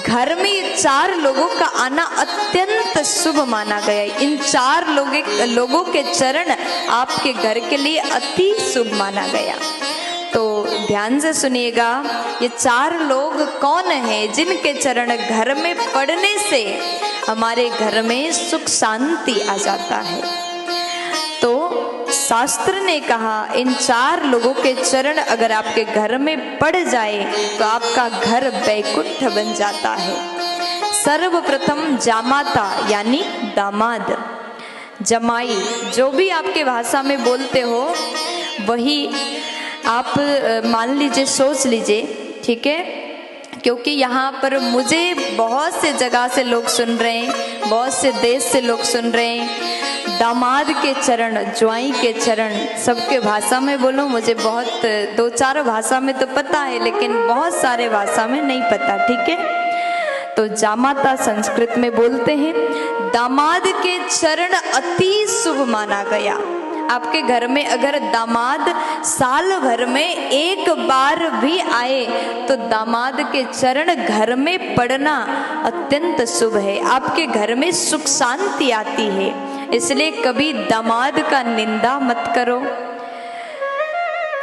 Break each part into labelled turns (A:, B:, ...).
A: घर में ये 4 लोगों का आना अत्यंत शुभ माना गया। इन 4 लोगों के चरण आपके घर के लिए अति शुभ माना गया। तो ध्यान से सुनिएगा, ये 4 लोग कौन हैं जिनके चरण घर में पड़ने से हमारे घर में सुख शांति आ जाता है। तो शास्त्र ने कहा इन 4 लोगों के चरण अगर आपके घर में पड़ जाए तो आपका घर वैकुंठ बन जाता है। सर्वप्रथम जामाता यानी दामाद, जमाई, जो भी आपके भाषा में बोलते हो वही आप मान लीजिए, सोच लीजिए, ठीक है। क्योंकि यहाँ पर मुझे बहुत से जगह से लोग सुन रहे हैं, बहुत से देश से लोग सुन रहे हैं। दामाद के चरण, ज्वाई के चरण, सबके भाषा में बोलो, मुझे बहुत 2-4 भाषा में तो पता है लेकिन बहुत सारे भाषा में नहीं पता, ठीक है। तो जामाता संस्कृत में बोलते हैं। दामाद के चरण अति शुभ माना गया। आपके घर में अगर दामाद साल भर में 1 बार भी आए तो दामाद के चरण घर में पड़ना अत्यंत शुभ है। आपके घर में सुख शांति आती है। इसलिए कभी दामाद का निंदा मत करो,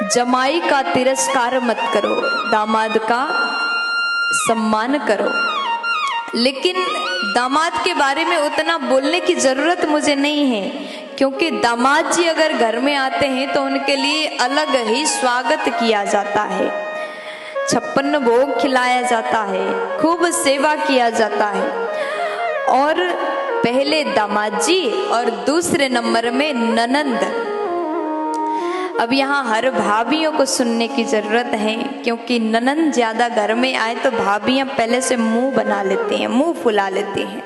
A: जमाई का तिरस्कार मत करो, दामाद का सम्मान करो। लेकिन दामाद के बारे में उतना बोलने की जरूरत मुझे नहीं है, क्योंकि दामाद जी अगर घर में आते हैं तो उनके लिए अलग ही स्वागत किया जाता है, 56 भोग खिलाया जाता है, खूब सेवा किया जाता है। और पहले दामाद जी और दूसरे नंबर में ननंद। अब यहाँ हर भाभियों को सुनने की जरूरत है, क्योंकि ननंद ज्यादा घर में आए तो भाभियां पहले से मुंह बना लेती हैं, मुंह फुला लेती हैं।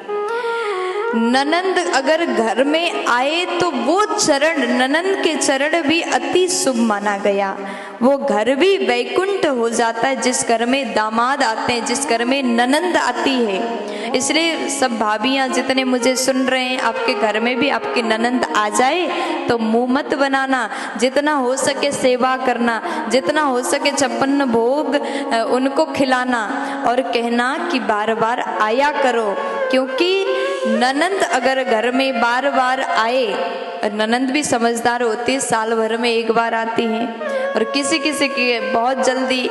A: ननंद अगर घर में आए तो वो चरण, ननंद के चरण भी अति शुभ माना गया। वो घर भी वैकुंठ हो जाता है जिस घर में दामाद आते हैं, जिस घर में ननंद आती है। इसलिए सब भाभियां जितने मुझे सुन रहे हैं, आपके घर में भी आपकी ननंद आ जाए तो मुंह मत बनाना, जितना हो सके सेवा करना, जितना हो सके 56 भोग उनको खिलाना और कहना कि बार बार आया करो। क्योंकि ननंद अगर घर में बार बार आए, ननंद भी समझदार होती है, साल भर में 1 बार आती हैं, और किसी किसी के बहुत जल्दी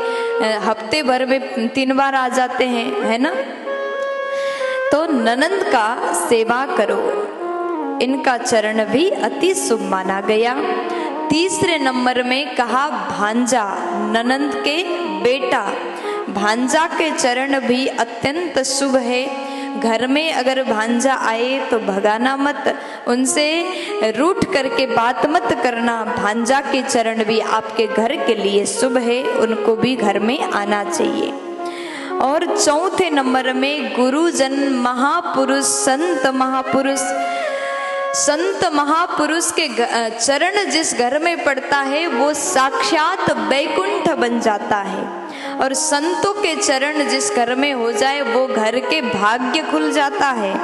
A: हफ्ते भर में 3 बार आ जाते हैं, है ना। तो ननंद का सेवा करो, इनका चरण भी अति शुभ माना गया। तीसरे नंबर में कहा भांजा, ननंद के बेटा, भांजा के चरण भी अत्यंत शुभ है। घर में अगर भांजा आए तो भगाना मत, उनसे रूठ करके बात मत करना। भांजा के चरण भी आपके घर के लिए शुभ है, उनको भी घर में आना चाहिए। और चौथे नंबर में गुरुजन, महापुरुष, संत महापुरुष। संत महापुरुष के चरण जिस घर में पड़ता है वो साक्षात वैकुंठ बन जाता है। और संतों के चरण जिस घर में हो जाए वो घर के भाग्य खुल जाता है,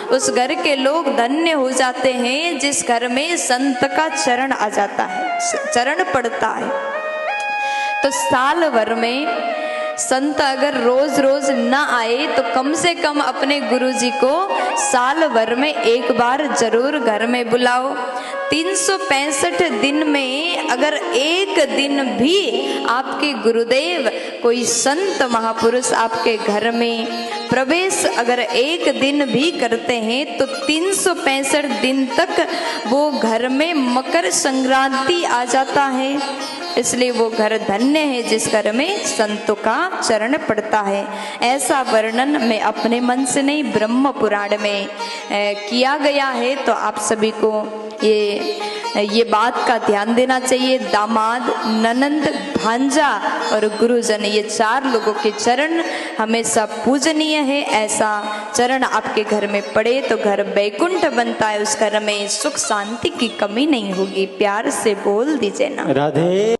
A: उस घर के लोग धन्य हो जाते हैं जिस घर में संत का चरण आ जाता है, चरण पड़ता है। तो साल भर में संत अगर रोज रोज ना आए तो कम से कम अपने गुरुजी को साल भर में 1 बार जरूर घर में बुलाओ। 365 दिन में अगर 1 दिन भी आपके गुरुदेव कोई संत महापुरुष आपके घर में प्रवेश अगर 1 दिन भी करते हैं तो 365 दिन तक वो घर में मकर संक्रांति आ जाता है। इसलिए वो घर धन्य है जिस घर में संतों का चरण पड़ता है। ऐसा वर्णन मैं अपने मन से नहीं, ब्रह्म पुराण में किया गया है। तो आप सभी को ये बात का ध्यान देना चाहिए। दामाद, ननंद, भांजा और गुरुजन, ये 4 लोगों के चरण हमेशा पूजनीय है। ऐसा चरण आपके घर में पड़े तो घर वैकुंठ बनता है, उस घर में सुख शांति की कमी नहीं होगी। प्यार से बोल दीजिए ना, राधे।